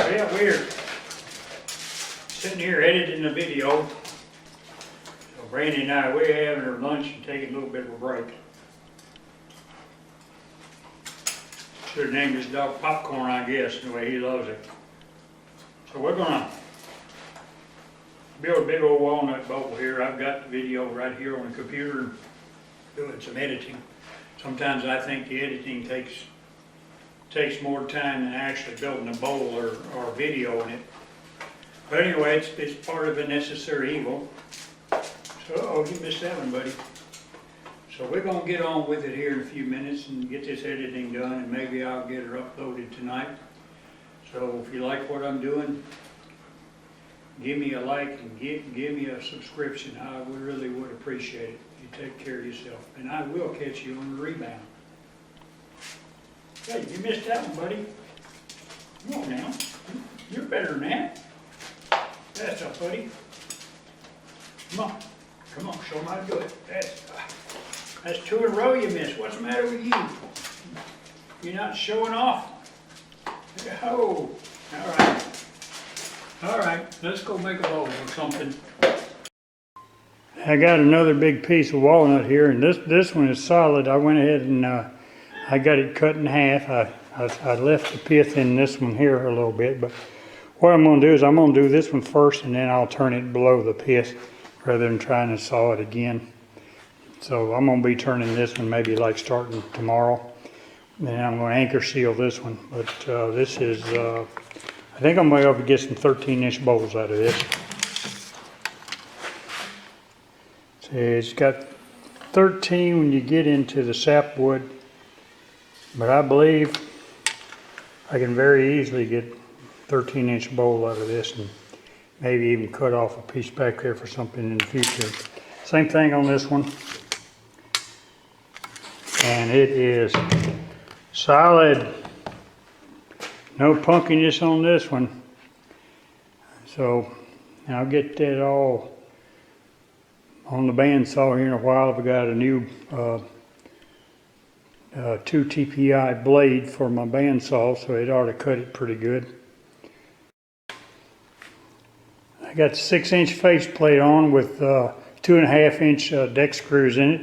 Well, we're sitting here editing the video. So Brandy and I, we're having our lunch and taking a little bit of a break. Should have named this dog Popcorn, I guess, the way he loves it. So we're gonna build a big old walnut bowl here. I've got the video right here on the computer, doing some editing. Sometimes I think the editing takes more time than actually building a bowl or videoing it. But anyway, it's part of a necessary evil. So, oh, you missed that one, buddy. So we're gonna get on with it here in a few minutes and get this editing done, and maybe I'll get her uploaded tonight. So if you like what I'm doing, give me a like and give me a subscription. I really would appreciate it. You take care of yourself, and I will catch you on the rebound. Hey, you missed that one, buddy. Come on now. You're better than that. That's up, buddy. Come on, show them how to do it. That's two in a row you missed. What's the matter with you? You're not showing off. Oh, all right, let's go make a bowl or something. I got another big piece of walnut here, and this one is solid. I went ahead and I got it cut in half. I left the pith in this one here a little bit, but what I'm going to do is I'm going to do this one first, and then I'll turn it below the pith rather than trying to saw it again. So I'm going to be turning this one maybe like starting tomorrow. And I'm going to anchor seal this one. But this is, I think I'm going to be able to get some 13-inch bowls out of this. So it's got 13 when you get into the sapwood. But I believe I can very easily get 13-inch bowl out of this, and maybe even cut off a piece back there for something in the future. Same thing on this one. And it is solid. No punkiness on this one. So I'll get that all on the bandsaw here in a while. I've got a new 2 TPI blade for my bandsaw, so it ought to cut it pretty good. I got 6-inch faceplate on with 2.5-inch deck screws in it.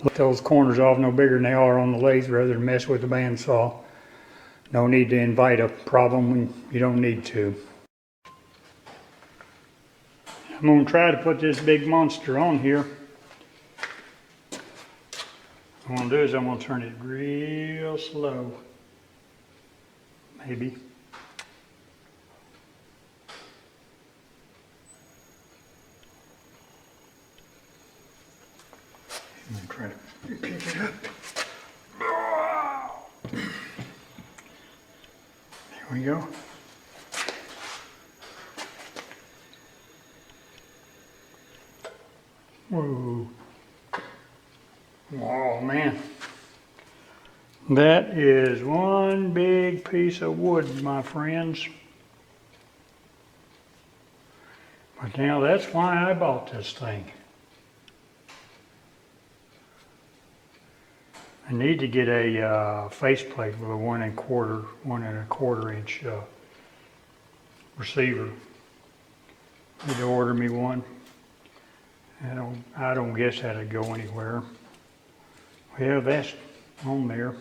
Let those corners off no bigger than they are on the lathe rather than mess with the bandsaw. No need to invite a problem when you don't need to. I'm going to try to put this big monster on here. What I'm going to do is I'm going to turn it real slow. Maybe. I'm going to try to pick it up. There we go. Whoa. Oh man. That is one big piece of wood, my friends. But now that's why I bought this thing. I need to get a faceplate with a 1.25 inch receiver. I need to order me one. I don't guess that'd go anywhere. Well, that's on there.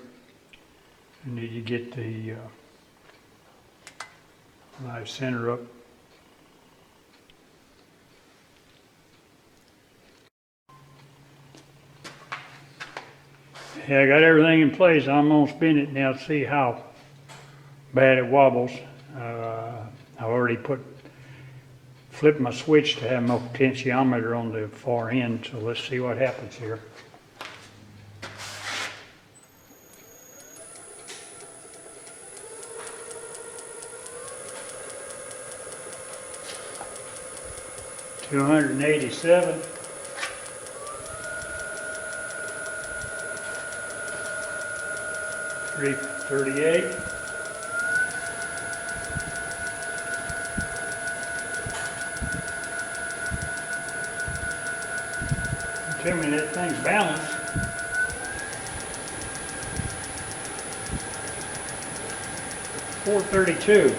I need to get the live center up. Yeah, I got everything in place. I'm going to spin it now to see how bad it wobbles. I've already flipped my switch to have my potentiometer on the far end, so let's see what happens here. $287. 338. Tell me that thing's balanced. 432.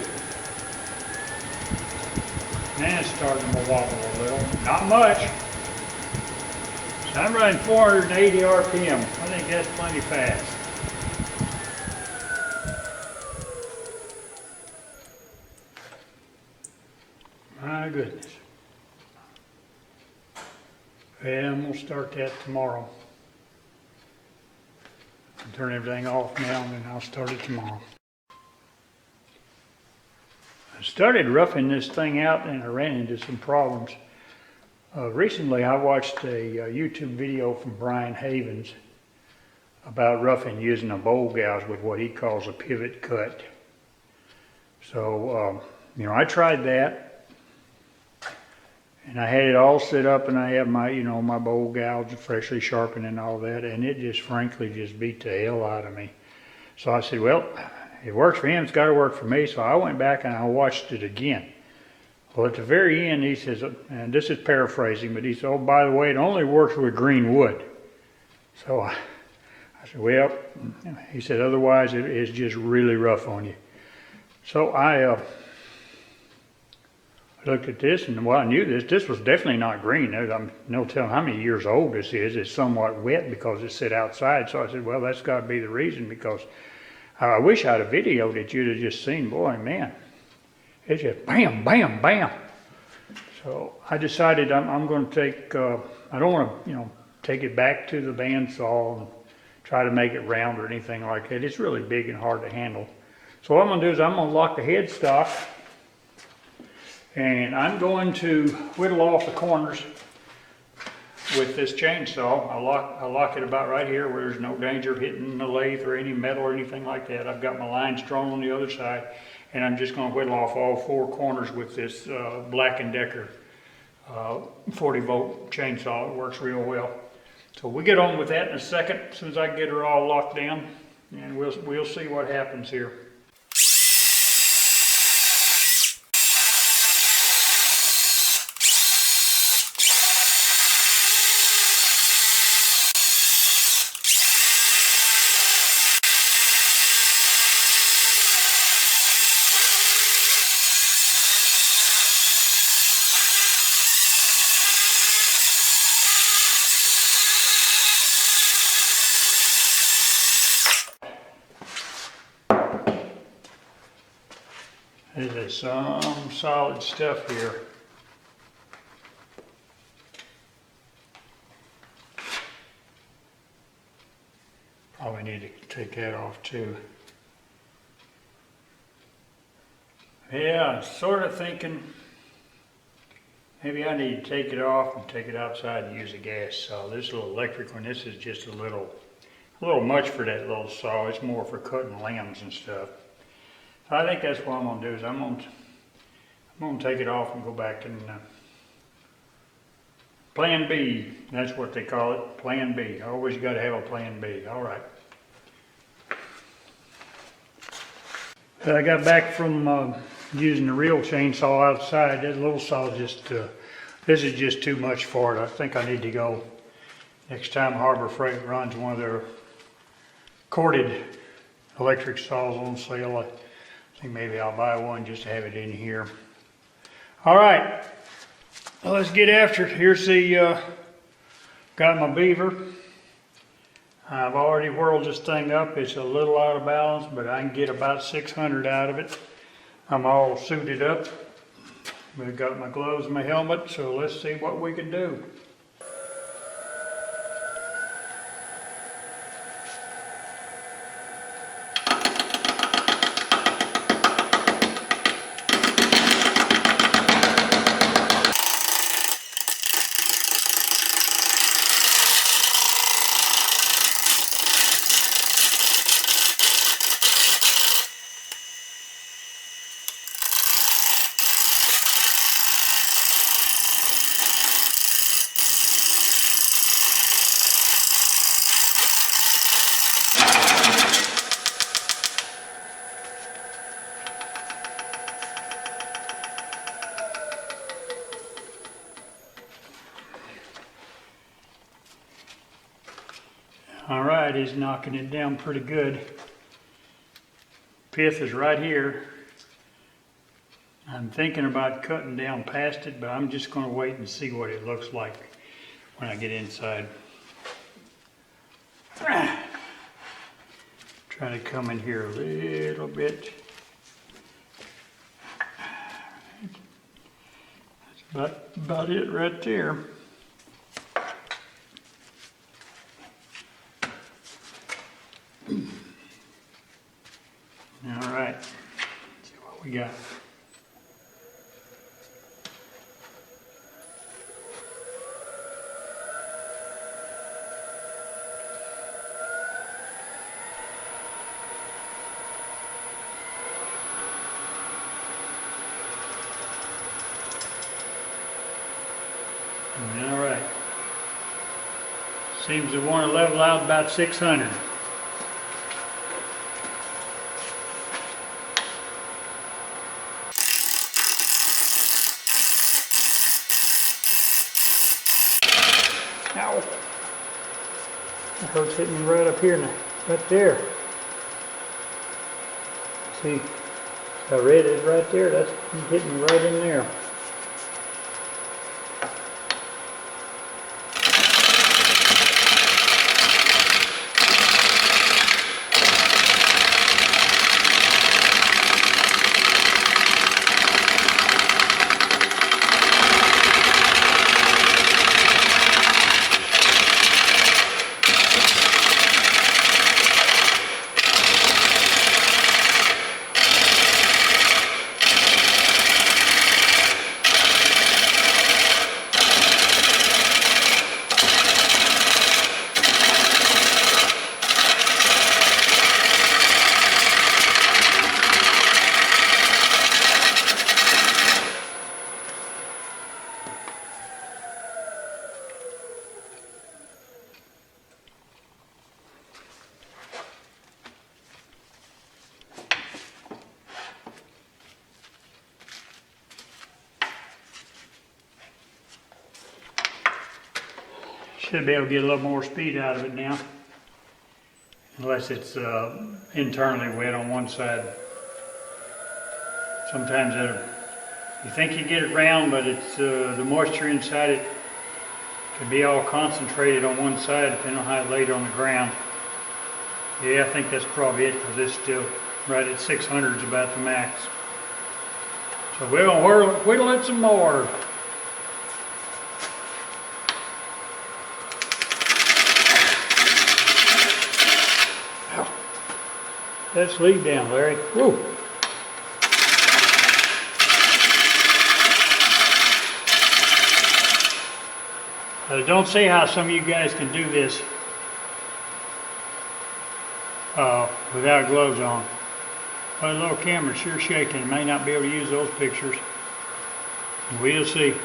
And it's starting to wobble a little. Not much. So I'm running 480 RPM. I think that's plenty fast. My goodness. Yeah, I'm going to start that tomorrow. I'll turn everything off now and then I'll start it tomorrow. I started roughing this thing out and I ran into some problems. Recently I watched a YouTube video from Brian Havens about roughing using a bowl gouge with what he calls a pivot cut. So, I tried that. And I had it all set up and I have my, my bowl gouge freshly sharpened and all that. And it just frankly just beat the hell out of me. So I said, well, it works for him, it's got to work for me. So I went back and I watched it again. Well, at the very end, he says, and this is paraphrasing, but he said, oh, by the way, it only works with green wood. So I said, well, he said, otherwise it is just really rough on you. So I looked at this, and well, I knew this was definitely not green. I'm no telling how many years old this is. It's somewhat wet because it's set outside. So I said, well, that's got to be the reason, because I wish I'd have videoed it. You'd have just seen, boy, man, it's just bam, bam, bam. So I decided I'm going to take, I don't want to, take it back to the bandsaw and try to make it round or anything like that. It's really big and hard to handle. So what I'm going to do is I'm going to lock the headstock. And I'm going to whittle off the corners with this chainsaw. I lock it about right here where there's no danger of hitting the lathe or any metal or anything like that. I've got my lines drawn on the other side, and I'm just going to whittle off all four corners with this Black & Decker 40-volt chainsaw. It works real well. So we'll get on with that in a second, as soon as I get her all locked down, and we'll see what happens here. This is some solid stuff here. Probably need to take that off too. Yeah, sort of thinking maybe I need to take it off and take it outside and use a gas saw. This little electric one, this is just a little much for that little saw. It's more for cutting limbs and stuff. So I think that's what I'm going to do is I'm going to take it off and go back and plan B. That's what they call it, plan B. Always got to have a plan B. All right. So I got back from using the real chainsaw outside. That little saw is just, this is just too much for it. I think I need to go, next time Harbor Freight runs one of their corded electric saws on sale, I think maybe I'll buy one just to have it in here. All right, well, let's get after it. Here's the, got my beaver. I've already whirled this thing up. It's a little out of balance, but I can get about 600 out of it. I'm all suited up. I've got my gloves and my helmet, so let's see what we can do. All right, he's knocking it down pretty good. Pith is right here. I'm thinking about cutting down past it, but I'm just gonna wait and see what it looks like when I get inside. Try to come in here a little bit. That's about it right there. All right, let's see what we got. All right. Seems to want to level out about 600. Ow. That hurt's hitting me right up here now. Right there. See, how red it is right there? That's hitting me right in there. Should be able to get a little more speed out of it now, unless it's internally wet on one side. Sometimes you think you get it round, but it's the moisture inside it can be all concentrated on one side depending on how it laid on the ground. Yeah, I think that's probably it, because this still right at 600 is about the max. So we're gonna whittle it some more. Let's leave down, Larry. Woo! Don't see how some of you guys can do this without gloves on. But a little camera sure shaking. May not be able to use those pictures. We'll see.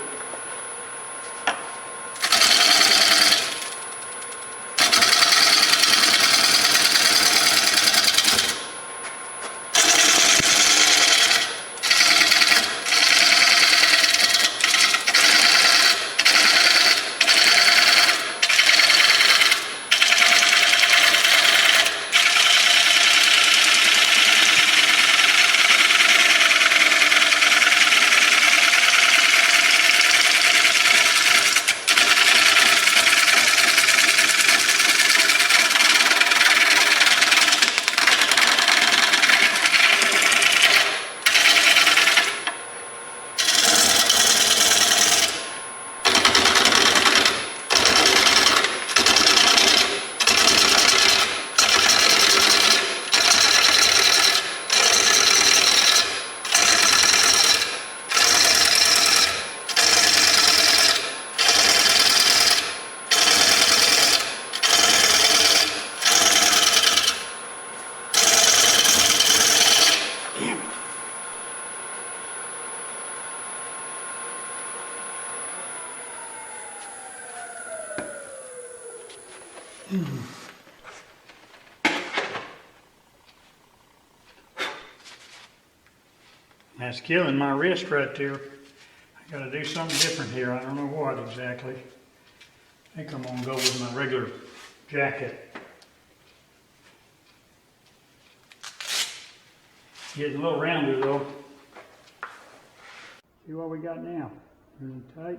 That's killing my wrist right there. I gotta do something different here. I don't know what exactly. I think I'm gonna go with my regular jacket. Getting a little rounder though. See what we got now. Really tight.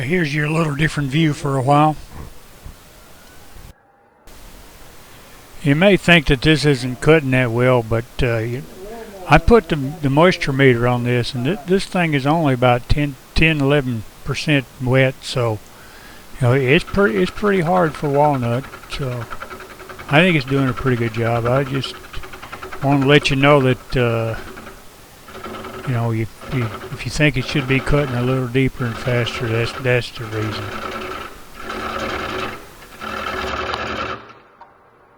Here's your little different view for a while. You may think that this isn't cutting that well, but I put the moisture meter on this, and this thing is only about 11% wet, so it's pretty hard for walnut. So I think it's doing a pretty good job. I just want to let you know that if you think it should be cutting a little deeper and faster, that's the reason.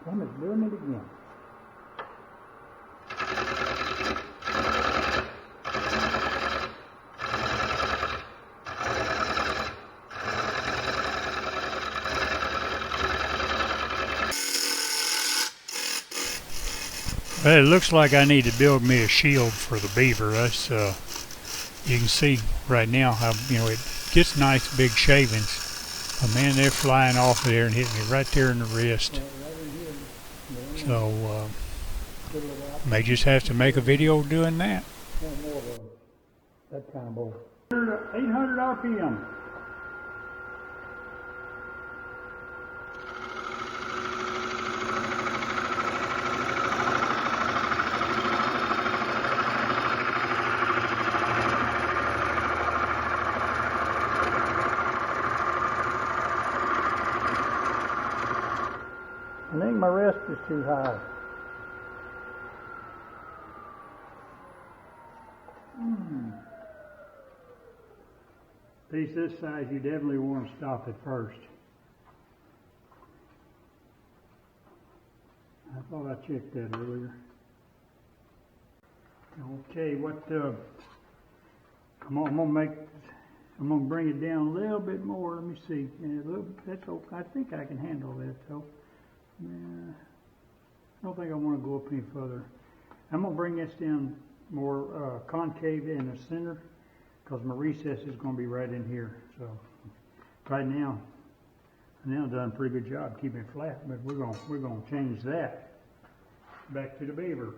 I'm just doing it again. Well, it looks like I need to build me a shield for the beaver. That's you can see right now how it gets nice big shavings. But man, they're flying off there and hitting me right there in the wrist. So may just have to make a video doing that. That kind of bowl. 800 RPM. I think my wrist is too high. Piece this size, you definitely want to stop it first. I thought I checked that earlier. Okay, I'm gonna bring it down a little bit more. Let me see. That's okay. I think I can handle that though. I don't think I want to go up any further. I'm going to bring this down more concave in the center because my recess is going to be right in here. So right now, I've done a pretty good job keeping it flat, but we're going to change that. Back to the beaver.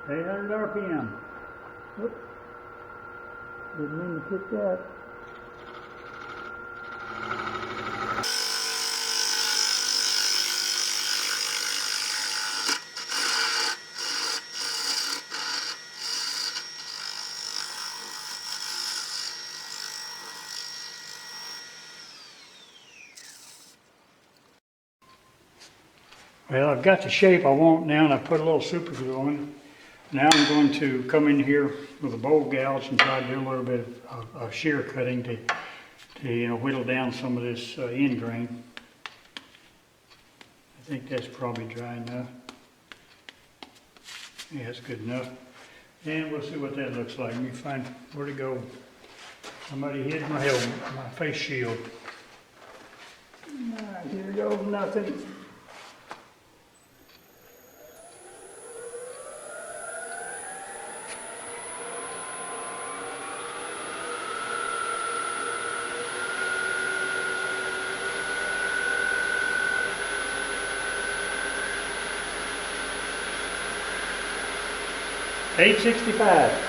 800 RPM. Oops. Didn't mean to hit that. Well, I've got the shape I want now, and I put a little super glue on it. Now I'm going to come in here with a bowl gouge and try to do a little bit of shear cutting to whittle down some of this end grain. I think that's probably dry enough. Yeah, that's good enough. And we'll see what that looks like. Let me find where to go. Somebody hid my helmet, my face shield. All right, here goes nothing. $8.65.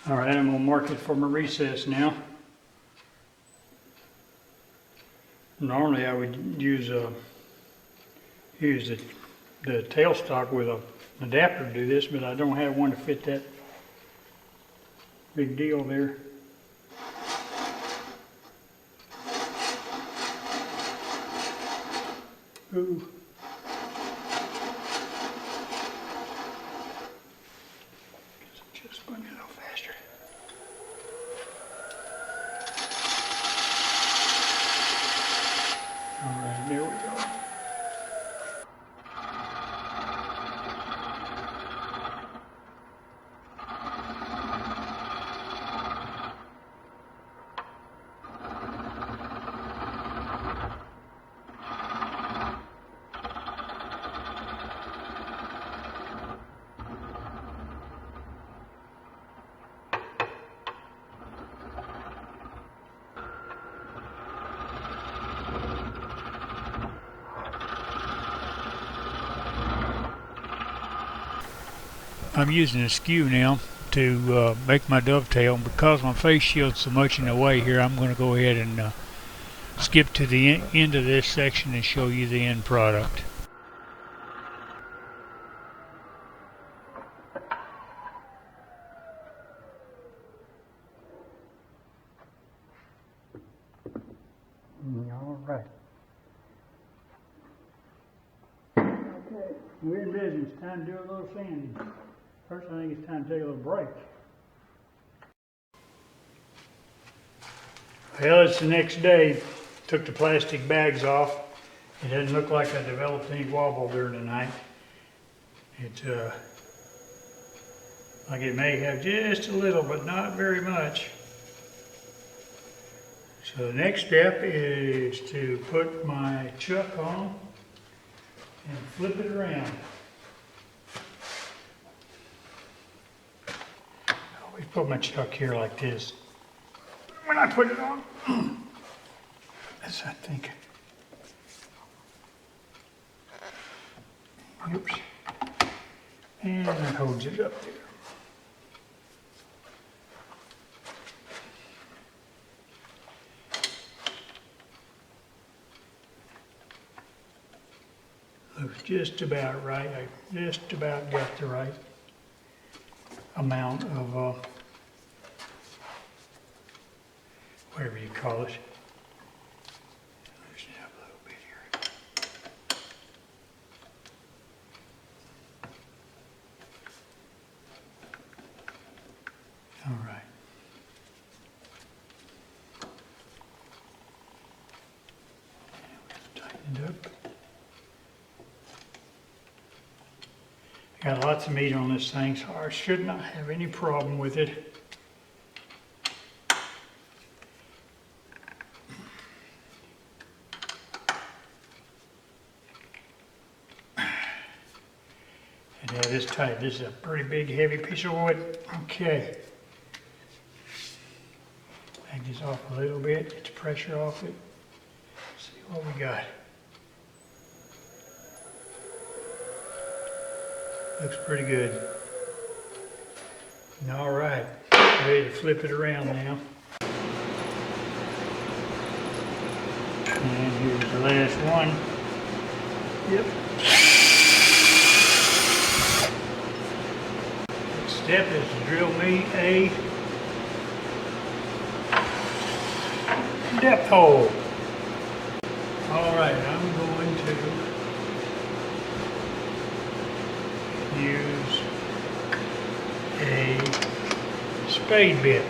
All right, I'm gonna mark it for my recess now. Normally I would use the tailstock with an adapter to do this, but I don't have one to fit that big deal there. Ooh. Just spun it a little faster. All right, there we go. I'm using a skew now to make my dovetail. Because my face shield's so much in the way here, I'm going to go ahead and skip to the end of this section and show you the end product. All right. Okay, we're in business. Time to do a little sanding. First, I think it's time to take a little break. Well, it's the next day. Took the plastic bags off. It doesn't look like I developed any wobble during the night. It like it may have just a little, but not very much. So the next step is to put my chuck on and flip it around. I always put my chuck here like this. When I put it on, that's I think. Oops. And that holds it up there. Looks just about right. I just about got the right amount of whatever you call it. Loosen it up a little bit here. All right. Tighten it up. Got lots of meat on this thing, so I should not have any problem with it. And yeah, this tight. This is a pretty big, heavy piece of wood. Okay. Take this off a little bit, get the pressure off it. See what we got. Looks pretty good. All right, ready to flip it around now. And here's the last one. Yep. Next step is to drill me a depth hole. All right, I'm going to use a spade bit.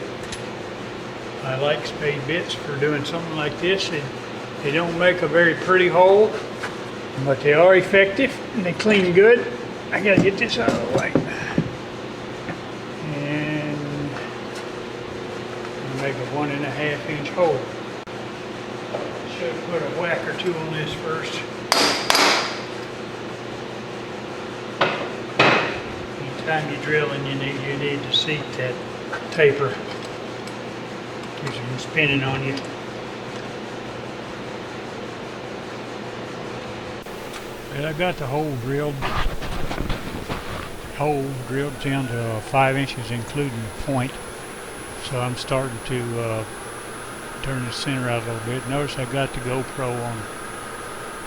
I like spade bits for doing something like this. They don't make a very pretty hole, but they are effective and they clean good. I gotta get this out of the way. And make a 1.5 inch hole. Should put a whack or two on this first. Anytime you're drilling, you need to seat that taper. Keeps from spinning on you. Well, I got the hole drilled down to 5 inches, including the point. So I'm starting to turn the center out a little bit. Notice I got the GoPro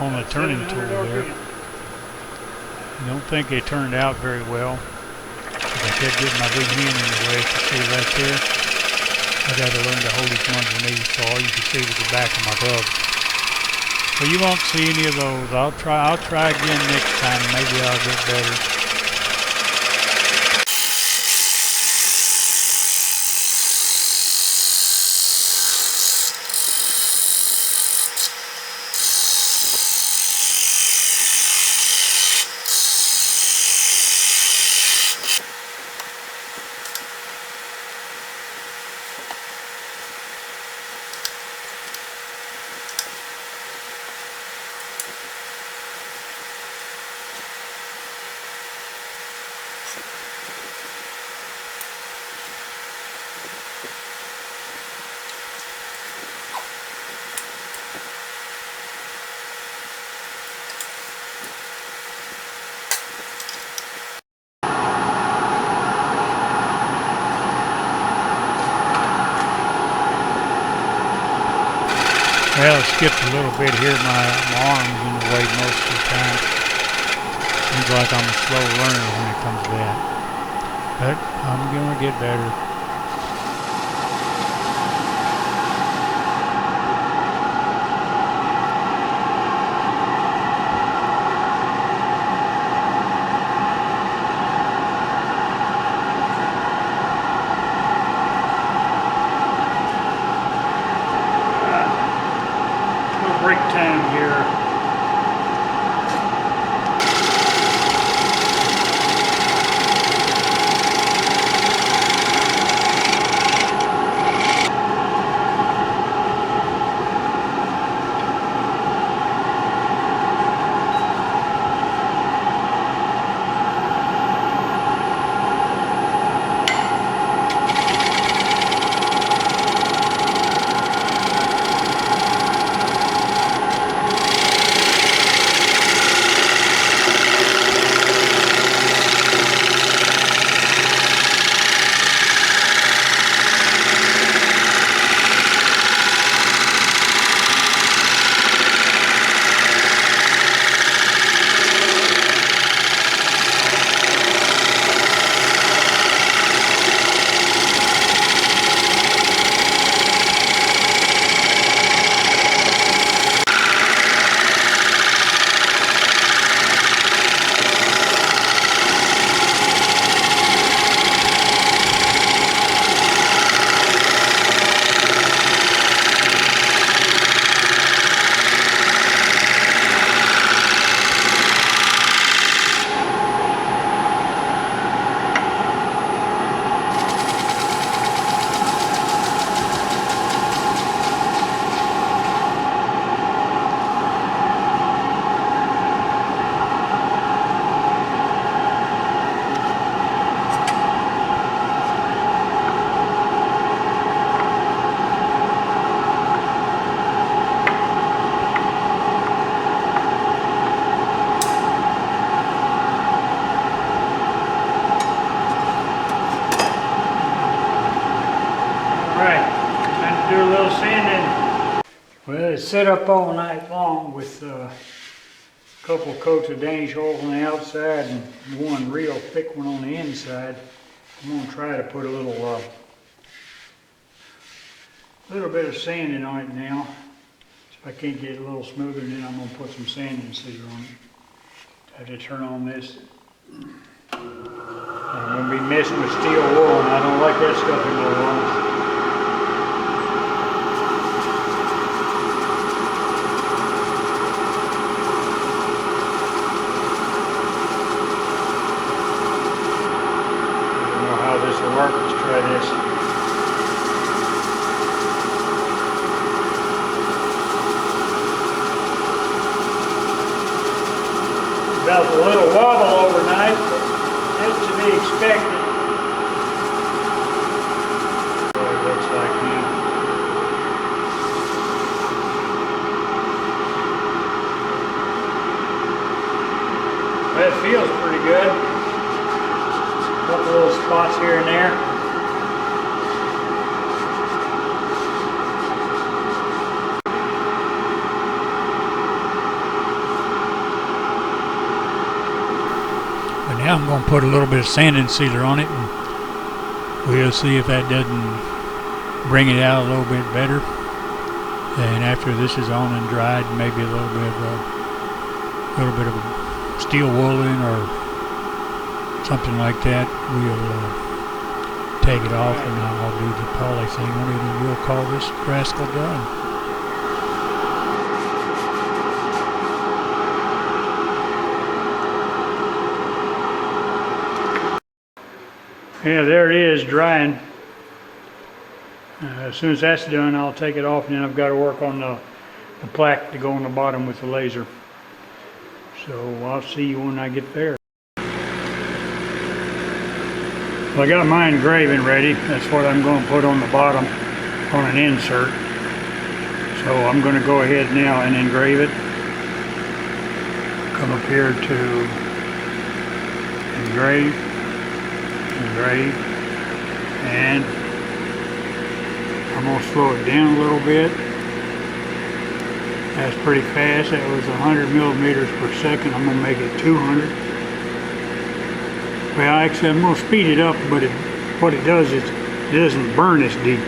on the turning tool there. I don't think they turned out very well. I kept getting my big hand in the way. You see right there? I got to learn to hold it from underneath, so all you can see is the back of my gloves. So you won't see any of those. I'll try again next time. Maybe I'll get better. Well, I skipped a little bit here. My arm's in the way most of the time. Seems like I'm a slow learner when it comes to that. But I'm going to get better. Break time here. Do a little sanding. Well, it's set up all night long with a couple coats of Danish oil on the outside and one real thick one on the inside. I'm going to try to put a little bit of sanding on it now. If I can't get it a little smoother, then I'm going to put some sanding sealer on it. I have to turn on this. I'm going to be messing with steel wool, and I don't like that stuff in my lungs. Work. Let's try this. Felt a little wobble overnight, but that's to be expected. What it looks like now. That feels pretty good. Couple little spots here and there. Now I'm going to put a little bit of sanding sealer on it, and we'll see if that doesn't bring it out a little bit better. And after this is on and dried, maybe a little bit of steel woolen or something like that, we'll take it off, and I'll do the poly thing on it, and we'll call this rascal done. Yeah, there it is, drying. As soon as that's done, I'll take it off, and then I've got to work on the plaque to go on the bottom with the laser. So I'll see you when I get there. Well, I got my engraving ready. That's what I'm going to put on the bottom on an insert. So I'm going to go ahead now and engrave it. Come up here to engrave, and I'm going to slow it down a little bit. That's pretty fast. That was 100 millimeters per second. I'm going to make it 200. Well, actually, I'm going to speed it up, but what it does is it doesn't burn as deep.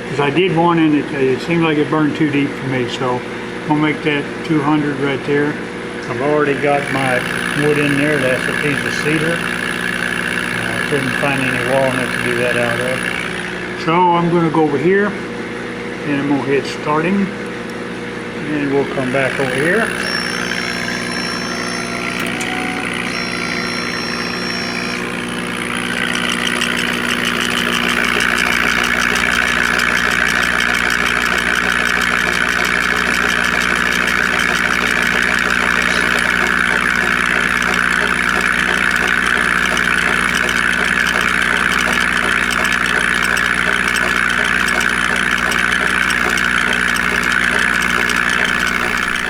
Because I did one and it seemed like it burned too deep for me, so I'm going to make that 200 right there. I've already got my wood in there. That's a piece of cedar. I couldn't find any walnut to do that out of. So I'm going to go over here, and I'm going to hit starting, and we'll come back over here.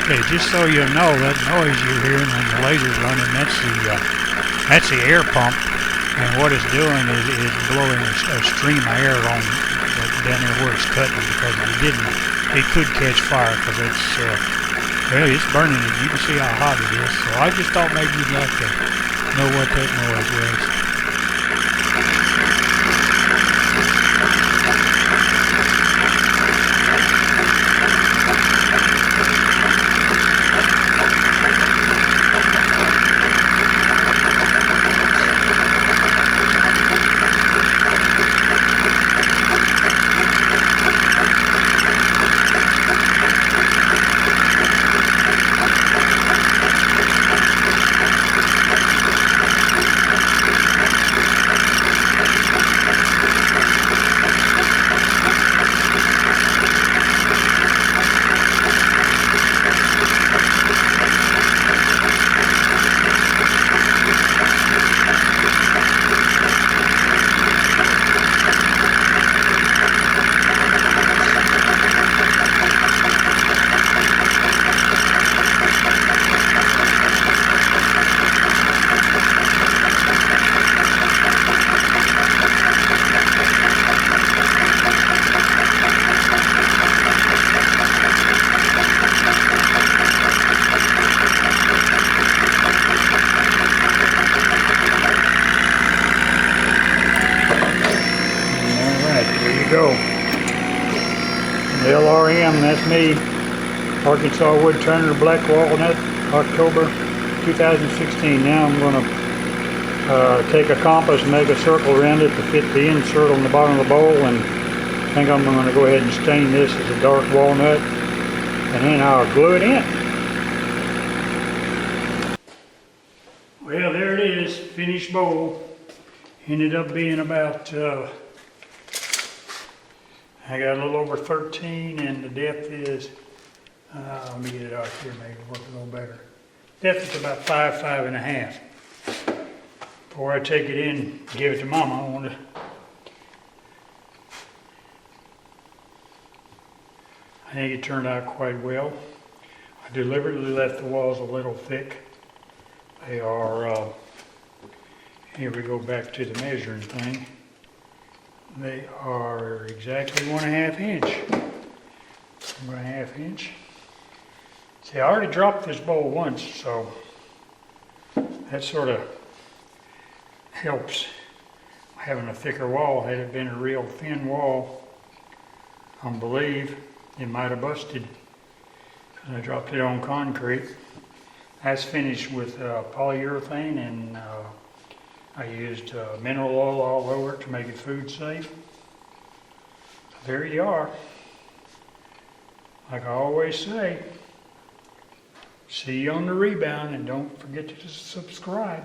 Okay, just so you know, that noise you're hearing when the laser's running, that's the air pump, and what it's doing is blowing a stream of air on down there where it's cutting, because if it didn't, it could catch fire, because it's burning it. You can see how hot it is. So I just thought maybe you'd like to know what that noise was. Go. LRM, that's me. Arkansas Wood Turner Black Walnut, October 2016. Now I'm going to take a compass and make a circle around it to fit the insert on the bottom of the bowl, and I think I'm going to go ahead and stain this as a dark walnut, and then I'll glue it in. Well, there it is, finished bowl. Ended up being about I got a little over 13, and the depth is, let me get it out here, maybe work a little better. Depth is about 5.5. Before I take it in, give it to Mama, I think it turned out quite well. I deliberately left the walls a little thick. They are, here we go back to the measuring thing. They are exactly 1.5 inch. 1.5 inch. See, I already dropped this bowl once, so that sort of helps. Having a thicker wall. Had it been a real thin wall, I believe it might have busted. I dropped it on concrete. That's finished with polyurethane, and I used mineral oil all over it to make it food safe. There you are. Like I always say, see you on the rebound, and don't forget to subscribe.